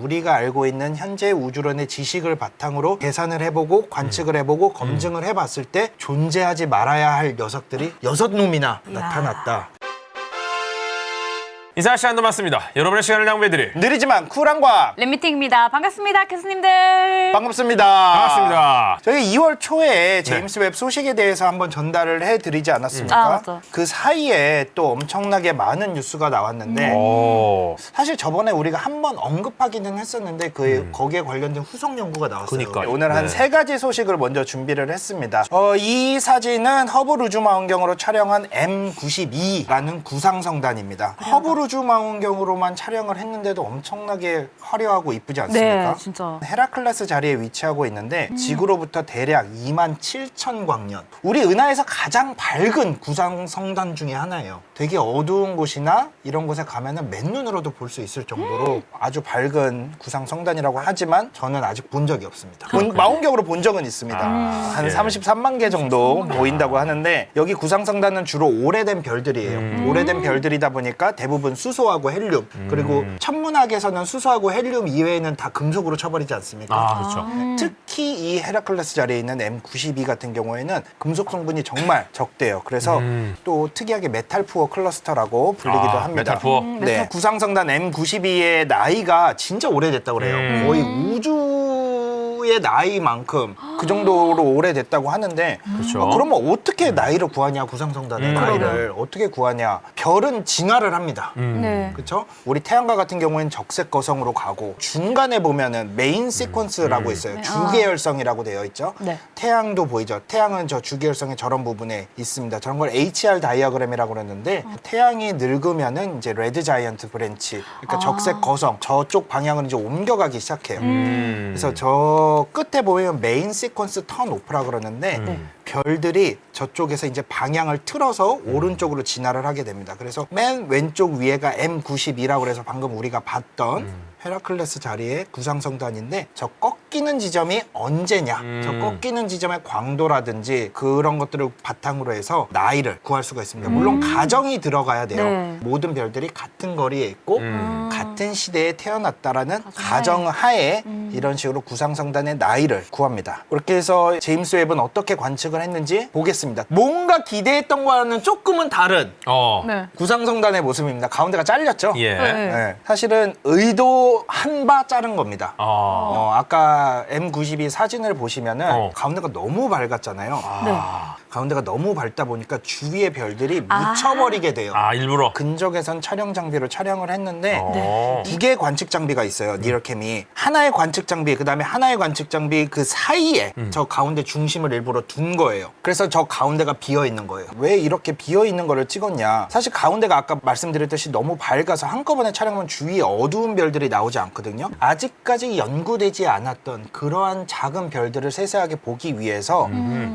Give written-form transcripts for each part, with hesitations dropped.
우리가 알고 있는 현재 우주론의 지식을 바탕으로 계산을 해보고 관측을 해보고 검증을 해봤을 때 존재하지 말아야 할 녀석들이 6놈이나 나타났다. 인사 시간도 많습니다. 여러분의 시간을 낭비해드릴 느리지만 쿨한 과학 랩미팅입니다. 반갑습니다, 교수님들. 반갑습니다. 반갑습니다. 저희 2월 초에 제임스 웹 소식에 대해서 한번 전달을 해드리지 않았습니까? 아, 맞죠. 그 사이에 또 엄청나게 많은 뉴스가 나왔는데 오. 사실 저번에 우리가 한번 언급하기는 했었는데 거기에 관련된 후속 연구가 나왔어요. 그러니까요. 오늘 한 네. 3가지 소식을 먼저 준비를 했습니다. 이 사진은 허블 우주망원경으로 촬영한 M92라는 구상성단입니다. 허블 우주망원경으로만 촬영을 했는데도 엄청나게 화려하고 이쁘지 않습니까? 네, 진짜. 헤라클레스 자리에 위치하고 있는데 지구로부터 대략 27,000광년. 우리 은하에서 가장 밝은 구상성단 중에 하나예요. 되게 어두운 곳이나 이런 곳에 가면은 맨눈으로도 볼 수 있을 정도로 아주 밝은 구상성단이라고 하지만 저는 아직 본 적이 없습니다. 망원경으로 본 적은 있습니다. 한 예. 33만 개 정도 보인다고 하는데 여기 구상성단은 주로 오래된 별들이에요. 오래된 별들이다 보니까 대부분 수소하고 헬륨 그리고 천문학에서는 수소하고 헬륨 이외에는 다 금속으로 쳐버리지 않습니까? 아, 그렇죠. 특히 이 헤라클레스 자리에 있는 M92 같은 경우에는 금속 성분이 정말 적대요. 그래서 또 특이하게 메탈 푸어 클러스터라고 불리기도 아, 합니다. 메탈 푸어. 네, 구상성단 M92의 나이가 진짜 오래됐다고 그래요. 거의 우주의 나이만큼 그 정도로 오래됐다고 하는데 그렇죠. 그러면 어떻게 나이를 구하냐, 구상성단의 나이를 어떻게 구하냐. 별은 진화를 합니다. 네. 그렇죠? 우리 태양과 같은 경우에는 적색 거성으로 가고 중간에 보면은 메인 시퀀스라고 있어요. 주계열성이라고 되어 있죠. 네. 태양도 보이죠. 태양은 저 주계열성의 저런 부분에 있습니다. 저런 걸 HR 다이어그램이라고 그러는데 태양이 늙으면은 이제 레드 자이언트 브랜치, 그러니까 적색 거성 저쪽 방향으로 이제 옮겨가기 시작해요. 그래서 저 끝에 보면 메인 시퀀스 턴 오프라 그러는데 별들이 저쪽에서 이제 방향을 틀어서 오른쪽으로 진화를 하게 됩니다. 그래서 맨 왼쪽 위에가 M92라고 그래서 방금 우리가 봤던 헤라클레스 자리의 구상성단인데 저 꺾이는 지점이 언제냐, 저 꺾이는 지점의 광도라든지 그런 것들을 바탕으로 해서 나이를 구할 수가 있습니다. 물론 가정이 들어가야 돼요. 네. 모든 별들이 같은 거리에 있고 같은 시대에 태어났다라는 가정 하에 이런 식으로 구상성단의 나이를 구합니다. 그렇게 해서 제임스 웹은 어떻게 관측을 했는지 보겠습니다. 뭔가 기대했던 거와는 조금은 다른 네. 구상성단의 모습입니다. 가운데가 잘렸죠? 예. 네. 네. 사실은 의도한 바 자른 겁니다. 아까 M92 사진을 보시면은 가운데가 너무 밝았잖아요. 가운데가 너무 밝다 보니까 주위의 별들이 묻혀버리게 돼요. 아, 일부러. 근적에선 촬영 장비로 촬영을 했는데 네. 2개의 관측 장비가 있어요. 니얼캠이. 하나의 관측 장비, 그다음에 하나의 관측 장비 그 사이에 저 가운데 중심을 일부러 둔 거예요. 그래서 저 가운데가 비어 있는 거예요. 왜 이렇게 비어 있는 거를 찍었냐? 사실 가운데가 아까 말씀드렸듯이 너무 밝아서 한꺼번에 촬영하면 주위에 어두운 별들이 나오지 않거든요. 아직까지 연구되지 않았던 그러한 작은 별들을 세세하게 보기 위해서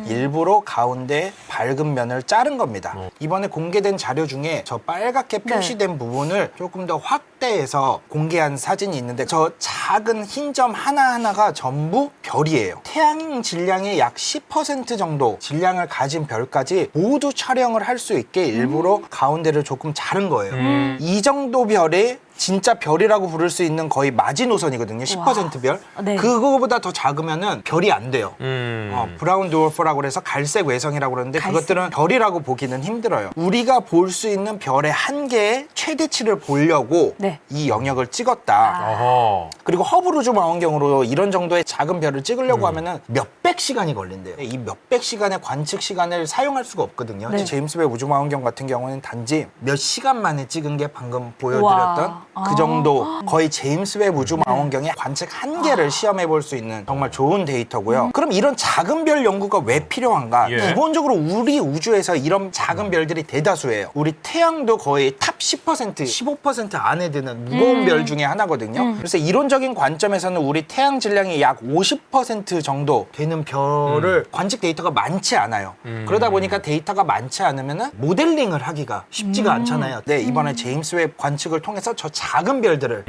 일부러 가운데 밝은 면을 자른 겁니다. 이번에 공개된 자료 중에 저 빨갛게 표시된 부분을 조금 더 확대해서 공개한 사진이 있는데 저 작은 흰 점 하나하나가 전부 별이에요. 태양 질량의 약 10% 정도 질량을 가진 별까지 모두 촬영을 할 수 있게 일부러 가운데를 조금 자른 거예요. 이 정도 별이 진짜 별이라고 부를 수 있는 거의 마지노선이거든요. 10% 별. 네. 그거보다 더 작으면은 별이 안 돼요. 음. 브라운 드워프라고 그래서 갈색 외성이라고 그러는데 그것들은 별이라고 보기는 힘들어요. 우리가 볼 수 있는 별의 한계의 최대치를 보려고 네. 이 영역을 찍었다. 어허. 그리고 허블 우주 망원경으로 이런 정도의 작은 별을 찍으려고 하면은 몇백 시간이 걸린대요. 이 몇백 시간의 관측 시간을 사용할 수가 없거든요. 네. 제임스 웹 우주 망원경 같은 경우는 단지 몇 시간 만에 찍은 게 방금 보여드렸던 와. 그 정도 거의 제임스 웹 우주 망원경의 관측 한계를 시험해 볼 수 있는 정말 좋은 데이터고요. 그럼 이런 작은 별 연구가 왜 필요한가? 예. 기본적으로 우리 우주에서 이런 작은 별들이 대다수예요. 우리 태양도 거의 탑 10%, 15% 안에 드는 무거운 별 중에 하나거든요. 그래서 이론적인 관점에서는 우리 태양 질량이 약 50% 정도 되는 별을 관측 데이터가 많지 않아요. 그러다 보니까 데이터가 많지 않으면 모델링을 하기가 쉽지가 않잖아요. 네, 이번에 제임스 웹 관측을 통해서 저 작은 별들을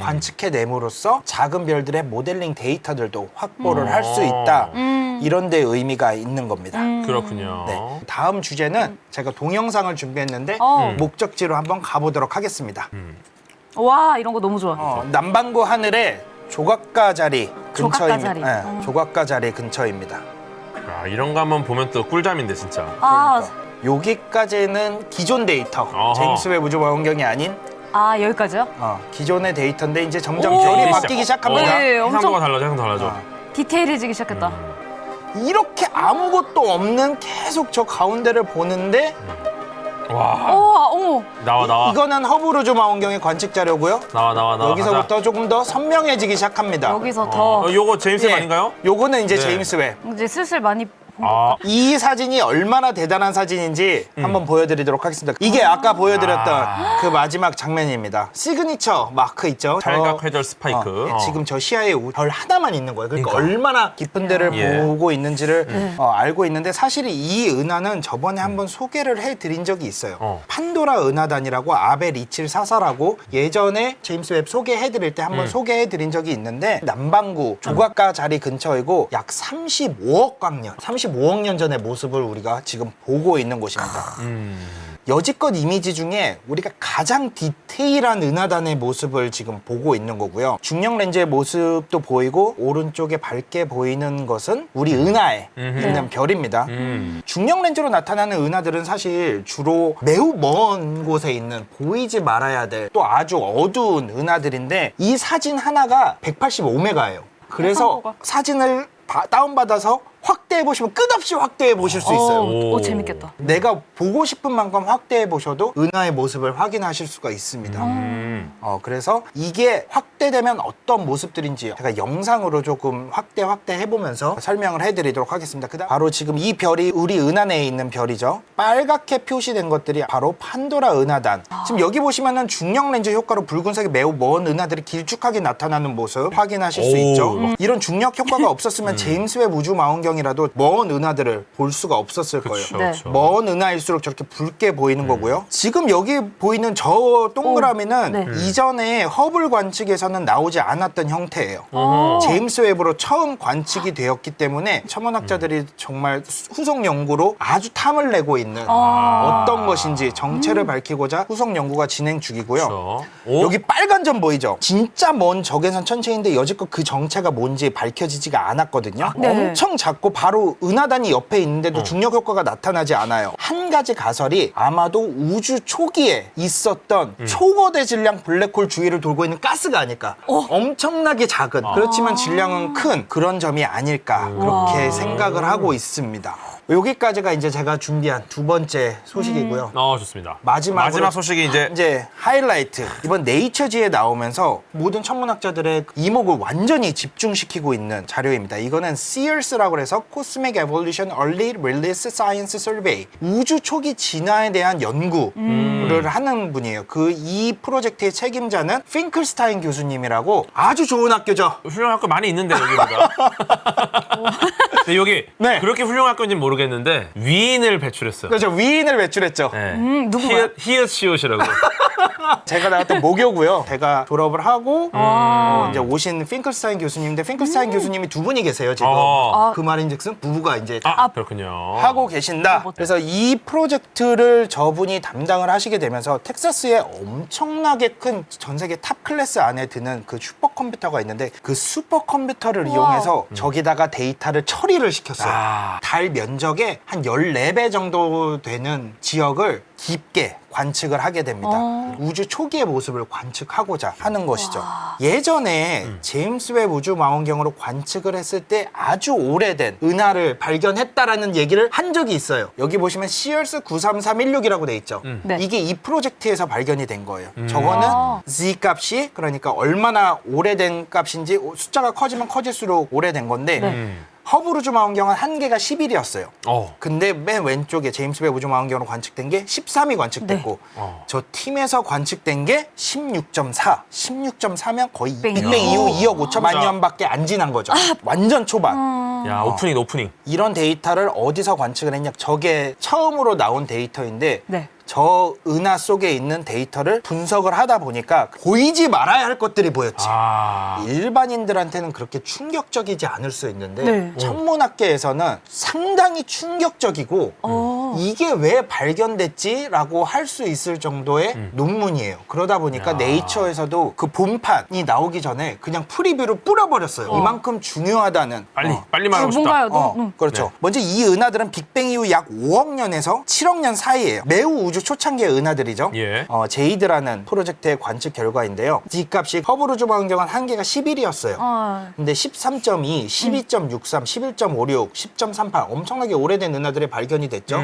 관측해냄으로써 작은 별들의 모델링 데이터들도 확보를 할 수 있다. 이런 데 의미가 있는 겁니다. 그렇군요. 네. 다음 주제는 제가 동영상을 준비했는데 목적지로 한번 가보도록 하겠습니다. 와, 이런 거 너무 좋아. 남반구 하늘에 조각가 자리 조각가 근처입니다. 자리. 네, 조각가 자리 근처입니다. 야, 이런 거 한번 보면 또 꿀잠인데 진짜. 아, 여기까지는 기존 데이터. 어허. 제임스 웹 우주망원경이 아닌 여기까지요? 기존의 데이터인데 이제 점점 오, 별이 이게 바뀌기 시작. 시작합니다. 네, 해상도가 엄청 달라져, 해상도 달라져. 어. 디테일해지기 시작했다. 이렇게 아무것도 없는 계속 저 가운데를 보는데 와, 어머. 나와. 이거는 허블 우주망원경의 관측 자료고요. 나와. 여기서부터 조금 더 선명해지기 시작합니다. 여기서 더 요거 제임스 예. 아닌가요? 요거는 이제 네. 제임스 웹. 이제 슬슬 많이 아, 이 사진이 얼마나 대단한 사진인지 한번 보여드리도록 하겠습니다. 이게 아까 보여드렸던 그 마지막 장면입니다. 시그니처 마크 있죠? 탈각 회절 스파이크. 지금 저 시야에 별 하나만 있는 거예요. 그러니까 얼마나 깊은 데를 예. 보고 있는지를 알고 있는데 사실 이 은하는 저번에 한번 소개를 해드린 적이 있어요. 판도라 은하단이라고 아베 리칠 사사라고 예전에 제임스 웹 소개해드릴 때 한번 소개해드린 적이 있는데 남반구 조각가 자리 근처이고 약 35억 광년, 35억 년 전의 모습을 우리가 지금 보고 있는 곳입니다. 여지껏 이미지 중에 우리가 가장 디테일한 은하단의 모습을 지금 보고 있는 거고요. 중력 렌즈의 모습도 보이고 오른쪽에 밝게 보이는 것은 우리 은하에 있는 별입니다. 중력 렌즈로 나타나는 은하들은 사실 주로 매우 먼 곳에 있는 보이지 말아야 될 또 아주 어두운 은하들인데 이 사진 하나가 185메가예요. 그래서 해상도가. 사진을 다운받아서 확대해 보시면 끝없이 확대해 보실 수 있어요. 오, 재밌겠다. 내가 보고 싶은 만큼 확대해 보셔도 은하의 모습을 확인하실 수가 있습니다. 그래서 이게 확대되면 어떤 모습들인지 제가 영상으로 조금 확대해 보면서 설명을 해드리도록 하겠습니다. 그다음 바로 지금 이 별이 우리 은하 내에 있는 별이죠. 빨갛게 표시된 것들이 바로 판도라 은하단. 지금 여기 보시면은 중력 렌즈 효과로 붉은색이 매우 먼 은하들이 길쭉하게 나타나는 모습 확인하실 수 오. 있죠. 이런 중력 효과가 없었으면 제임스 웹 우주 망원경이라도 먼 은하들을 볼 수가 없었을 거예요. 그쵸, 네. 그쵸. 먼 은하일수록 저렇게 붉게 보이는 거고요. 지금 여기 보이는 저 동그라미는 네. 이전에 허블 관측에서는 나오지 않았던 형태예요. 제임스 웹으로 처음 관측이 되었기 때문에 천문학자들이 정말 후속 연구로 아주 탐을 내고 있는 어떤 것인지 정체를 밝히고자 후속 연구가 진행 중이고요. 그쵸. 오? 여기 빨간 점 보이죠? 진짜 먼 적외선 천체인데 여지껏 그 정체가 뭔지 밝혀지지가 않았거든요. 네. 엄청 작고 바로 은하단이 옆에 있는데도 중력 효과가 나타나지 않아요. 한 가지 가설이 아마도 우주 초기에 있었던 초거대 질량 블랙홀 주위를 돌고 있는 가스가 아닐까. 엄청나게 작은 그렇지만 질량은 큰 그런 점이 아닐까 그렇게 생각을 하고 있습니다. 여기까지가 이제 제가 준비한 두 번째 소식이고요. 좋습니다. 마지막 소식이 이제 하이라이트. 이번 네이처지에 나오면서 모든 천문학자들의 이목을 완전히 집중시키고 있는 자료입니다. 이거는 SEARS라고 해서 Cosmic Evolution Early Release Science Survey. 우주 초기 진화에 대한 연구를 하는 분이에요. 이 프로젝트의 책임자는 핑클스타인 교수님이라고 아주 좋은 학교죠. 훌륭한 학교 많이 있는데 여기보다. 근데 여기 네. 그렇게 훌륭한 학교인지 모르겠는데 위인을 배출했어요. 그렇죠. 위인을 배출했죠. 네. 누구야? 히읗 시옷이라고. 제가 나왔던 모교고요. 제가 졸업을 하고 이제 오신 핑클스타인 교수님인데 핑클스타인 교수님이 두 분이 계세요 지금. 어. 그 말인즉슨 부부가 이제 그렇군요. 하고 계신다. 그래서 이 프로젝트를 저분이 담당을 하시게 되면서 텍사스에 엄청나게 큰 전 세계 탑 클래스 안에 드는 그 슈퍼컴퓨터가 있는데 그 슈퍼컴퓨터를 이용해서 저기다가 데이터를 처리를 시켰어요. 달 면적의 한 14배 정도 되는 지역을 깊게 관측을 하게 됩니다. 우주 초기의 모습을 관측하고자 하는 것이죠. 예전에 제임스 웹 우주 망원경으로 관측을 했을 때 아주 오래된 은하를 발견했다라는 얘기를 한 적이 있어요. 여기 보시면 시얼스 93316이라고 돼 있죠. 네. 이게 이 프로젝트에서 발견이 된 거예요. 저거는 Z 값이 그러니까 얼마나 오래된 값인지 숫자가 커지면 커질수록 오래된 건데 허블 우주 망원경은 한계가 11이었어요. 근데 맨 왼쪽에 제임스 웹 우주 망원경으로 관측된 게 13이 관측됐고 저 팀에서 관측된 게 16.4. 16.4면 거의 빅뱅 이후 2억 5천만 년밖에 안 지난 거죠. 완전 초반. 야, 오프닝. 이런 데이터를 어디서 관측을 했냐? 저게 처음으로 나온 데이터인데 네. 저 은하 속에 있는 데이터를 분석을 하다 보니까 보이지 말아야 할 것들이 보였지. 일반인들한테는 그렇게 충격적이지 않을 수 있는데 네. 천문학계에서는 상당히 충격적이고 이게 왜 발견됐지라고 할 수 있을 정도의 논문이에요. 그러다 보니까 네이처에서도 그 본판이 나오기 전에 그냥 프리뷰를 뿌려버렸어요. 이만큼 중요하다는. 빨리 말하고 싶다. 뭔가요? 그렇죠. 네. 먼저 이 은하들은 빅뱅 이후 약 5억 년에서 7억 년 사이예요. 매우 우주 초창기의 은하들이죠. 예. 제이드라는 프로젝트의 관측 결과인데요. D값이 허블 우주望遠鏡 한계가 11이었어요. 근데 13.2, 12.63, 11.56, 10.38 엄청나게 오래된 은하들의 발견이 됐죠.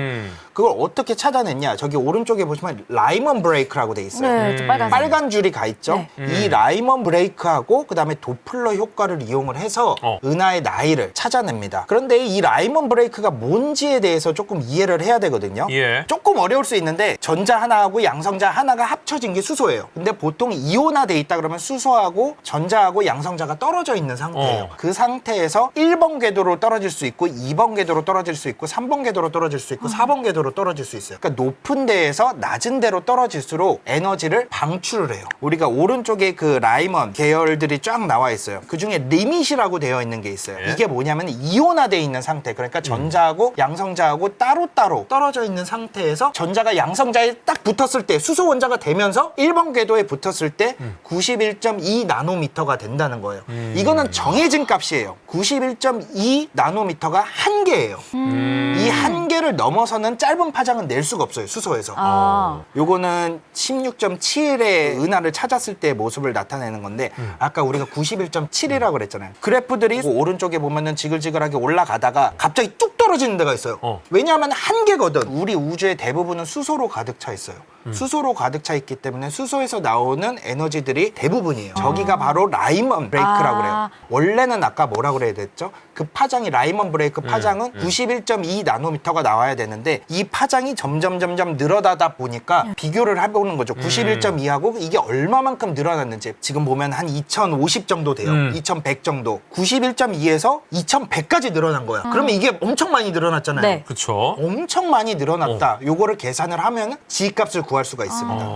그걸 어떻게 찾아냈냐? 저기 오른쪽에 보시면 라이먼 브레이크라고 돼 있어요. 네, 저 빨간색. 빨간 줄이 가 있죠. 네. 이 라이먼 브레이크하고 그다음에 도플러 효과를 이용을 해서 은하의 나이를 찾아냅니다. 그런데 이 라이먼 브레이크가 뭔지에 대해서 조금 이해를 해야 되거든요. 예. 조금 어려울 수 있는데 전자 하나하고 양성자 하나가 합쳐진 게 수소예요. 근데 보통 이온화돼 있다 그러면 수소하고 전자하고 양성자가 떨어져 있는 상태예요. 그 상태에서 1번 궤도로 떨어질 수 있고 2번 궤도로 떨어질 수 있고 3번 궤도로 떨어질 수 있고 4번 궤도로 떨어질 수 있어요. 그러니까 높은 데에서 낮은 데로 떨어질수록 에너지를 방출을 해요. 우리가 오른쪽에 그 라이먼 계열들이 쫙 나와 있어요. 그중에 리밋이라고 되어 있는 게 있어요. 예. 이게 뭐냐면 이온화돼 있는 상태. 그러니까 전자하고 양성자하고 따로따로 떨어져 있는 상태에서 전자가 양성자에 딱 붙었을 때 수소 원자가 되면서 1번 궤도에 붙었을 때 91.2 나노미터가 된다는 거예요. 이거는 정해진 값이에요. 91.2 나노미터가 한계예요. 이 한계를 넘어서는 짧은 파장은 낼 수가 없어요. 수소에서. 요거는 16.7의 은하를 찾았을 때의 모습을 나타내는 건데 아까 우리가 91.7이라고 그랬잖아요. 그래프들이 오른쪽에 보면은 지글지글하게 올라가다가 갑자기 뚝 떨어지는 데가 있어요. 왜냐하면 한계거든. 우리 우주의 대부분은 수소로 가득 차 있어요. 수소로 가득 차 있기 때문에 수소에서 나오는 에너지들이 대부분이에요. 저기가 바로 라이먼 브레이크라고 그래요. 원래는 아까 뭐라고 그래야 됐죠? 그 파장이 라이먼 브레이크 파장은 91.2 나노미터가 나와야 되는데 이 파장이 점점 늘어나다 보니까 비교를 해보는 거죠. 91.2하고 이게 얼마만큼 늘어났는지. 지금 보면 한 2050 정도 돼요. 2100 정도. 91.2에서 2100까지 늘어난 거야. 그러면 이게 엄청 많이 늘어났잖아요. 네. 그쵸. 엄청 많이 늘어났다. 요거를 계산을 하면 G값을 구할 수가 있습니다.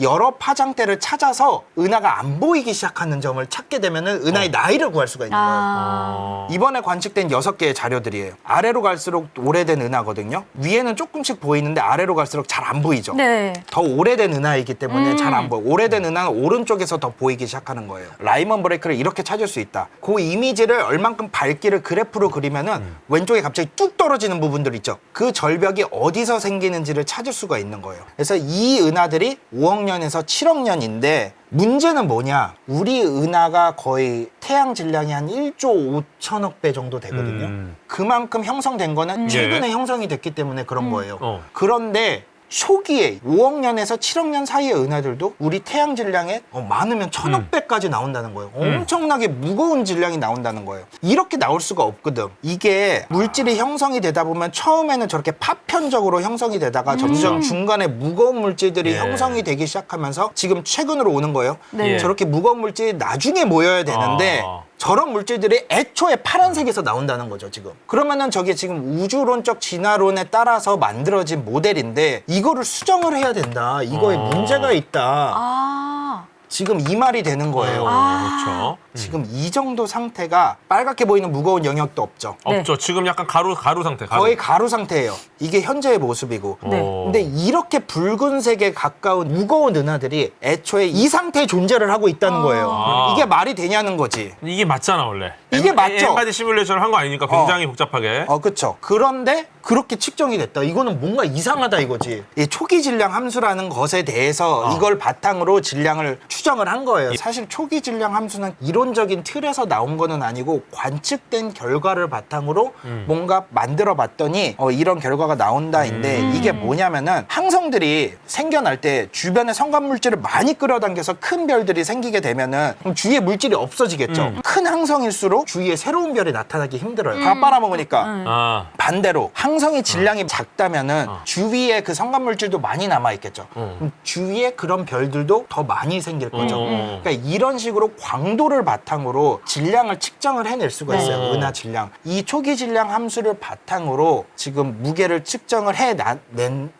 여러 파장대를 찾아서 은하가 안 보이기 시작하는 점을 찾게 되면은 은하의 나이를 구할 수가 있는 거예요. 이번에 관측된 6개의 자료들이에요. 아래로 갈수록 오래된 은하거든요. 위에는 조금씩 보이는데 아래로 갈수록 잘 안 보이죠. 네. 더 오래된 은하이기 때문에 잘 안 보여. 오래된 은하는 오른쪽에서 더 보이기 시작하는 거예요. 라이먼 브레이크를 이렇게 찾을 수 있다. 그 이미지를 얼만큼 밝기를 그래프로 그리면은 왼쪽에 갑자기 뚝 떨어지는 부분들 있죠. 그 절벽이 어디서 생기는지를 찾을 수가 있는 거예요. 그래서 이 은하들이 5억 년에서 7억 년인데 문제는 뭐냐? 우리 은하가 거의 태양 질량이 한 1조 5천억 배 정도 되거든요. 그만큼 형성된 거는 최근에 형성이 됐기 때문에 그런 거예요. 그런데 초기에 5억 년에서 7억 년 사이의 은하들도 우리 태양 질량에 많으면 1000억 배까지 나온다는 거예요. 엄청나게 무거운 질량이 나온다는 거예요. 이렇게 나올 수가 없거든. 이게 물질이 형성이 되다 보면 처음에는 저렇게 파편적으로 형성이 되다가 점점 중간에 무거운 물질들이 형성이 되기 시작하면서 지금 최근으로 오는 거예요. 네. 저렇게 무거운 물질이 나중에 모여야 되는데 저런 물질들이 애초에 파란색에서 나온다는 거죠, 지금. 그러면은 저게 지금 우주론적 진화론에 따라서 만들어진 모델인데 이거를 수정을 해야 된다. 이거에 문제가 있다. 지금 이 말이 되는 거예요. 그렇죠. 지금 이 정도 상태가 빨갛게 보이는 무거운 영역도 없죠. 네. 없죠. 지금 약간 가루 상태. 거의 가루 상태예요. 이게 현재의 모습이고. 네. 근데 이렇게 붉은색에 가까운 무거운 은하들이 애초에 이 상태에 존재를 하고 있다는 거예요. 이게 말이 되냐는 거지. 이게 맞잖아 원래. 이게 맞죠. 엠바디 시뮬레이션을 한 거 아니니까 굉장히 복잡하게. 그렇죠. 그런데 그렇게 측정이 됐다. 이거는 뭔가 이상하다 이거지. 이 초기 질량 함수라는 것에 대해서 이걸 바탕으로 질량을 추정을 한 거예요. 사실 초기 질량 함수는 이론적인 틀에서 나온 거는 아니고 관측된 결과를 바탕으로 뭔가 만들어 봤더니 이런 결과가 나온다인데 이게 뭐냐면은 항성들이 생겨날 때 주변에 성간 물질을 많이 끌어당겨서 큰 별들이 생기게 되면은 그럼 주위에 물질이 없어지겠죠. 큰 항성일수록 갈수록 주위에 새로운 별이 나타나기 힘들어요. 다 빨아먹으니까. 아, 반대로 항성이 질량이 작다면은 주위에 그 성간 물질도 많이 남아 있겠죠. 그럼 주위에 그런 별들도 더 많이 생길 거죠. 그러니까 이런 식으로 광도를 바탕으로 질량을 측정을 해낼 수가 있어요. 네. 은하 질량. 이 초기 질량 함수를 바탕으로 지금 무게를 측정을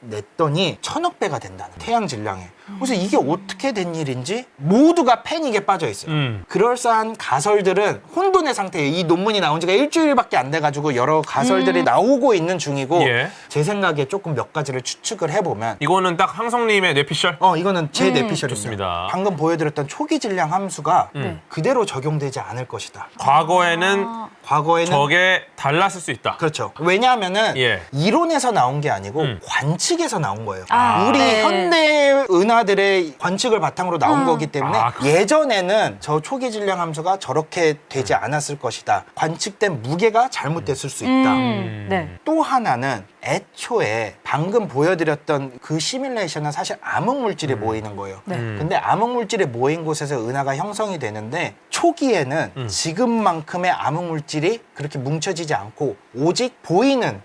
냈더니 1000억 배가 된다는 거예요. 태양 질량에. 그래서 이게 어떻게 된 일인지 모두가 패닉에 빠져 있어요. 그럴싸한 가설들은 혼돈의 상태예요. 이 논문이 나온 지가 일주일밖에 안 돼가지고 여러 가설들이 나오고 있는 중이고 예. 제 생각에 조금 몇 가지를 추측을 해보면 이거는 딱 항성님의 뇌피셜? 이거는 제 뇌피셜입니다. 좋습니다. 방금 보여드렸던 초기 질량 함수가 네. 그대로 적용되지 않을 것이다. 과거에는 과거에는 저게 달랐을 수 있다. 그렇죠. 왜냐하면은 예. 이론에서 나온 게 아니고 관측에서 나온 거예요. 우리 네. 현대 은하들의 관측을 바탕으로 나온 거기 때문에 아, 예전에는 저 초기 질량 함수가 저렇게 되지 않았을 것이다. 관측된 무게가 잘못됐을 수 있다. 네. 또 하나는 애초에 방금 보여드렸던 그 시뮬레이션은 사실 암흑 물질이 모이는 거예요. 네. 근데 암흑 물질이 모인 곳에서 은하가 형성이 되는데 초기에는 지금만큼의 암흑 물질이 그렇게 뭉쳐지지 않고 오직 보이는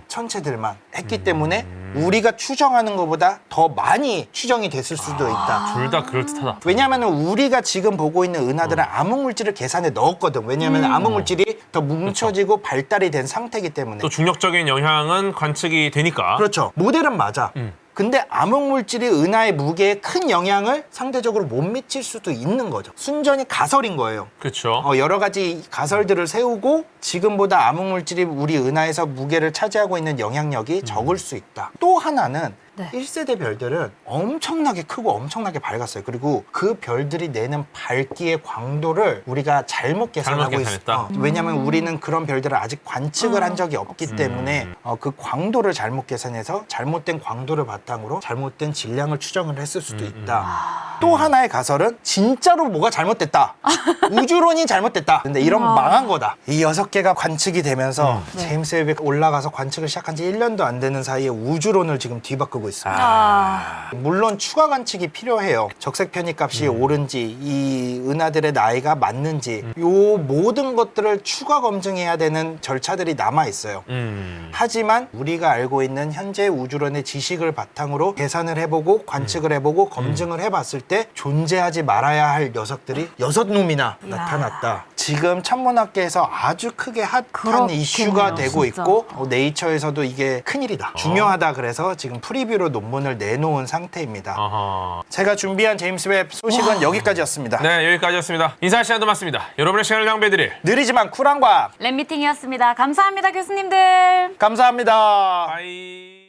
천체들만 했기 때문에 우리가 추정하는 것보다 더 많이 추정이 됐을 수도 있다. 둘 다 그럴듯하다. 왜냐하면 우리가 지금 보고 있는 은하들은 암흑 물질을 계산에 넣었거든. 왜냐하면 암흑 물질이 더 뭉쳐지고 발달이 된 상태이기 때문에. 또 중력적인 영향은 관측이 되니까. 그렇죠. 모델은 맞아. 근데 암흑 물질이 은하의 무게에 큰 영향을 상대적으로 못 미칠 수도 있는 거죠. 순전히 가설인 거예요. 그렇죠. 여러 가지 가설들을 세우고 지금보다 암흑 물질이 우리 은하에서 무게를 차지하고 있는 영향력이 적을 수 있다. 또 하나는 네. 1세대 별들은 엄청나게 크고 엄청나게 밝았어요. 그리고 그 별들이 내는 밝기의 광도를 우리가 잘못 계산하고 잘못 계산했다. 있어. 왜냐하면 우리는 그런 별들을 아직 관측을 한 적이 없기 때문에 그 광도를 잘못 계산해서 잘못된 광도를 바탕으로 잘못된 질량을 추정을 했을 수도 있다. 또 하나의 가설은 진짜로 뭐가 잘못됐다. 우주론이 잘못됐다. 근데 이런 망한 거다. 이 6개가 관측이 되면서 제임스 웹에 올라가서 관측을 시작한 지 1년도 안 되는 사이에 우주론을 지금 뒤바꾸고 있습니다. 물론 추가 관측이 필요해요. 적색 편입값이 옳은지, 이 은하들의 나이가 맞는지, 요 모든 것들을 추가 검증해야 되는 절차들이 남아 있어요. 하지만 우리가 알고 있는 현재 우주론의 지식을 바탕으로 계산을 해보고 관측을 해보고 검증을 해봤을 때 존재하지 말아야 할 녀석들이 6놈이나 나타났다. 지금 천문학계에서 아주 크게 핫한 그렇겠네요, 이슈가 되고 진짜. 있고 네이처에서도 이게 큰일이다. 중요하다. 그래서 지금 프리뷰로 논문을 내놓은 상태입니다. 아하. 제가 준비한 제임스 웹 소식은 여기까지였습니다. 네, 여기까지였습니다. 인사할 시간도 많습니다. 여러분의 시간을 낭비해드릴 느리지만 쿨한 과학 랩미팅이었습니다. 감사합니다, 교수님들. 감사합니다. 바이.